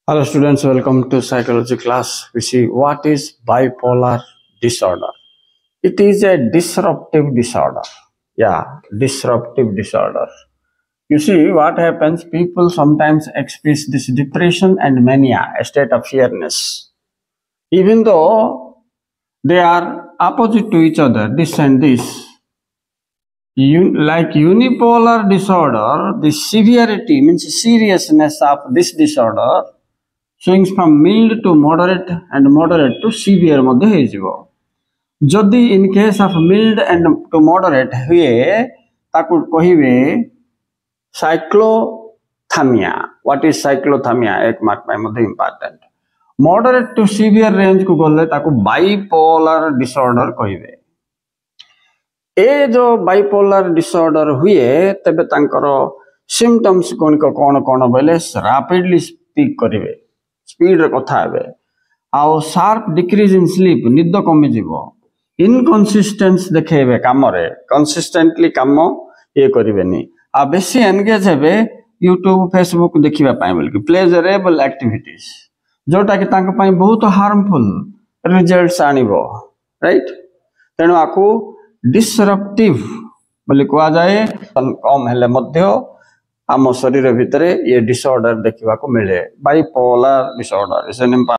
Hello students, welcome to psychology class. We see what is bipolar disorder. It is a disruptive disorder. Yeah, disruptive disorder. You see what happens, people sometimes experience this depression and mania, a state of fearness. Even though they are opposite to each other, this and this. Like unipolar disorder, the severity means seriousness of this disorder swings from mild to moderate and moderate to severe मध्ये ହେଇଯିବ जदि in case of mild and to moderate हुए ताकू कहिबे साइक्लोथामिया. What is साइक्लोथामिया एक mark में मध्ये important. Moderate to severe range को गले ताकू बाइपोलर डिसऑर्डर कहिबे. ए जो बाइपोलर डिसऑर्डर हुए तबे तांकर सिम्पटम्स कोन कोन बोले रैपिडली स्पीक करिवे, स्पीड रे कथा हेबे, आउ शार्प डिक्रीज इन स्लीप, निद कमी जीवो, इनकंसिस्टेंस देखेबे काम रे, कंसिस्टेंटली काम ये करिवेनी, आ बेसी एंगेज हेबे यूट्यूब फेसबुक देखिबा पाए बोलकी प्लेजरेबल एक्टिविटीज जोटा कि तांक पाए बहुत हार्मफुल रिजल्ट्स आनिबो, राइट. तेणु आकू डिसरप्टिव बोली कहा जाए. कम हेले मध्य आम शरीर भितर ये डिसऑर्डर देखा मिले. Bipolar disorder is an